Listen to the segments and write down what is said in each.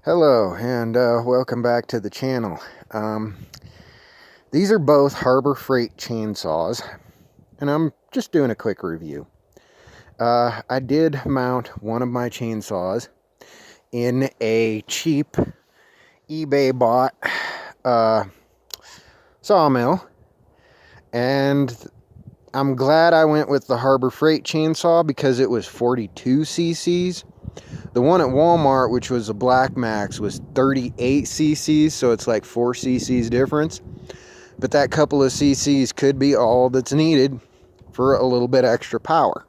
Hello and welcome back to the channel. These are both Harbor Freight chainsaws, and I'm just doing a quick review. I did mount one of my chainsaws in a cheap eBay bought sawmill, and I'm glad I went with the Harbor Freight chainsaw because it was 42 cc's. The one at Walmart, which was a Black Max, was 38 cc's, so it's like 4 cc's difference. But that couple of cc's could be all that's needed for a little bit extra power.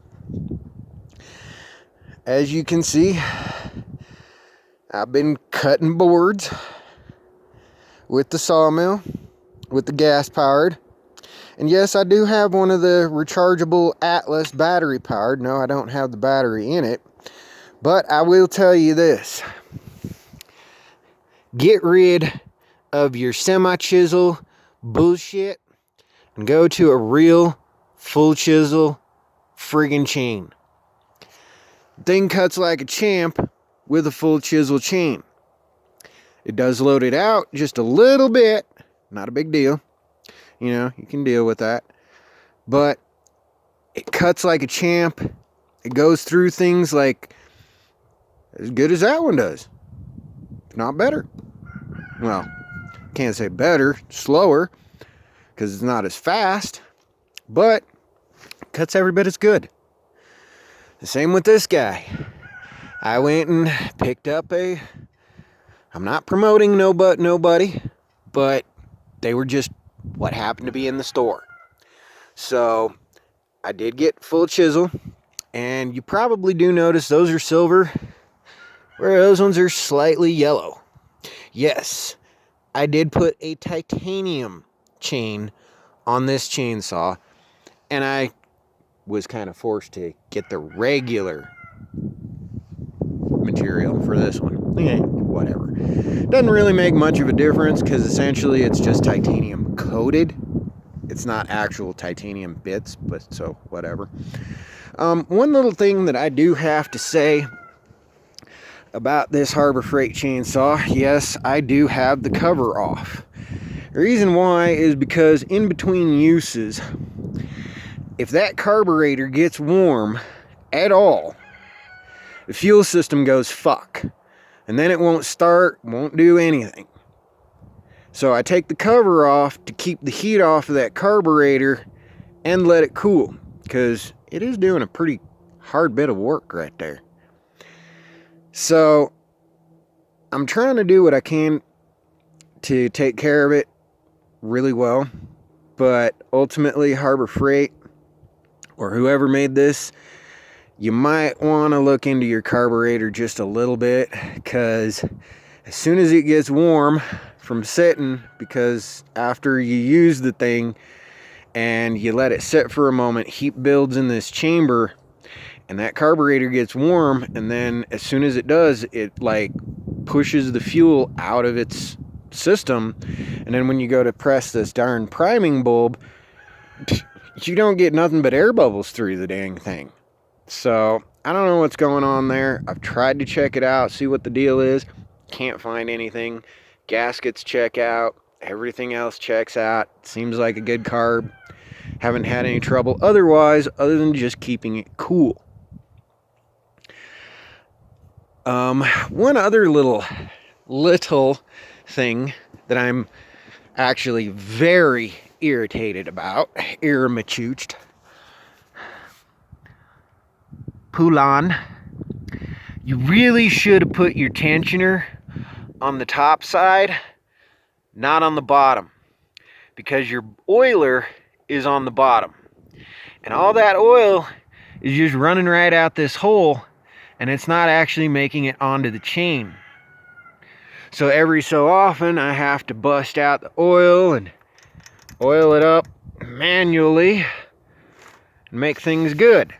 As you can see, I've been cutting boards with the sawmill, with the gas powered. And yes, I do have one of the rechargeable Atlas battery powered. No, I don't have the battery in it. But I will tell you this. Get rid of your semi-chisel bullshit and go to a real full chisel friggin' chain. Thing cuts like a champ with a full chisel chain. It does load it out just a little bit. Not a big deal. You know, you can deal with that. But it cuts like a champ. It goes through things like as good as that one does. If not better. Well, can't say better, slower, because it's not as fast, but cuts every bit as good. The same with this guy. I went and picked up I'm not promoting nobody, but they were just what happened to be in the store. So I did get full chisel, and you probably do notice those are silver, where those ones are slightly yellow. Yes, I did put a titanium chain on this chainsaw, and I was kind of forced to get the regular material for this one. Okay, whatever. Doesn't really make much of a difference because essentially it's just titanium coated. It's not actual titanium bits, but so whatever. One little thing that I do have to say about this Harbor Freight chainsaw, yes, I do have the cover off. The reason why is because in between uses, if that carburetor gets warm at all, the fuel system goes fuck. And then it won't start, won't do anything. So I take the cover off to keep the heat off of that carburetor and let it cool, because it is doing a pretty hard bit of work right there. So I'm trying to do what I can to take care of it really well, but ultimately Harbor Freight or whoever made this, you might want to look into your carburetor just a little bit, because as soon as it gets warm from sitting, because after you use the thing and you let it sit for a moment, heat builds in this chamber and that carburetor gets warm, and then as soon as it does, it like pushes the fuel out of its system, and then when you go to press this darn priming bulb, you don't get nothing but air bubbles through the dang thing. So I don't know what's going on there. I've tried to check it out, see what the deal is. Can't find anything. Gaskets check out, everything else checks out. Seems like a good carb. Haven't had any trouble otherwise, other than just keeping it cool. One other little thing that I'm actually very irritated about, irritated. Poulan, you really should have put your tensioner on the top side, not on the bottom, because your oiler is on the bottom, and all that oil is just running right out this hole, and it's not actually making it onto the chain. So every so often I have to bust out the oil and oil it up manually and make things good.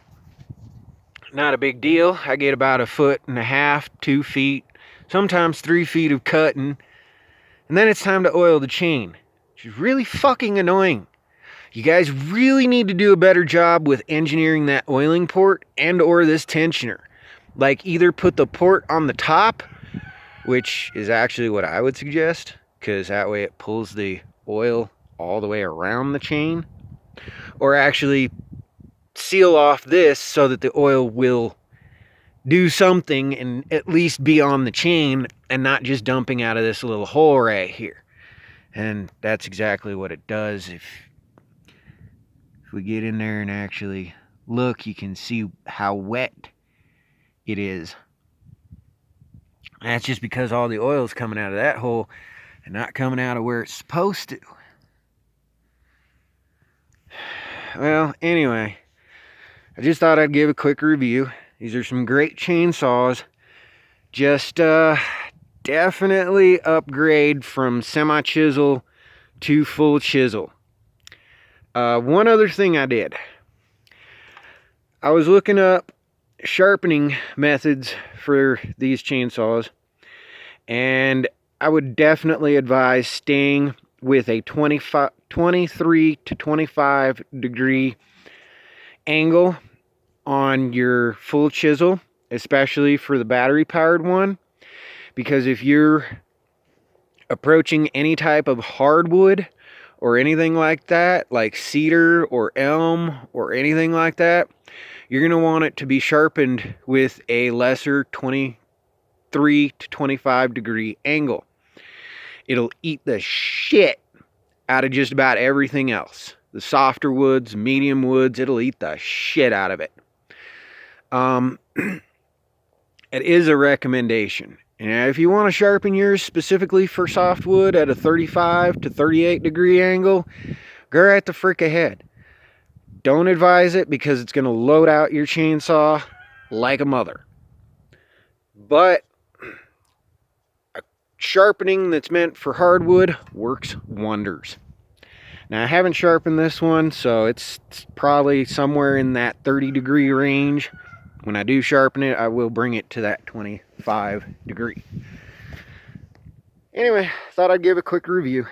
Not a big deal. I get about 1.5 feet, 2 feet, sometimes 3 feet of cutting, and then it's time to oil the chain, which is really fucking annoying. You guys really need to do a better job with engineering that oiling port and or this tensioner. Like, either put the port on the top which is actually what I would suggest, because that way it pulls the oil all the way around the chain. Or actually seal off this so that the oil will do something and at least be on the chain and not just dumping out of this little hole right here. And that's exactly what it does. If we get in there and actually look, you can see how wet it is. And that's just because all the oil is coming out of that hole and not coming out of where it's supposed to. Well, anyway, I just thought I'd give a quick review. These are some great chainsaws. Just definitely upgrade from semi-chisel to full chisel. One other thing I did. I was looking up sharpening methods for these chainsaws, and I would definitely advise staying with a 23 to 25 degree angle on your full chisel, especially for the battery powered one, because if you're approaching any type of hardwood or anything like that, like cedar or elm or anything like that, you're going to want it to be sharpened with a lesser 23 to 25 degree angle. It'll eat the shit out of just about everything else. The softer woods, medium woods, it'll eat the shit out of it. It is a recommendation. And if you want to sharpen yours specifically for softwood at a 35 to 38 degree angle, go right the frick ahead. Don't advise it because it's going to load out your chainsaw like a mother. But a sharpening that's meant for hardwood works wonders. Now, I haven't sharpened this one, so it's probably somewhere in that 30 degree range. When I do sharpen it, I will bring it to that 25 degree. Anyway, thought I'd give a quick review.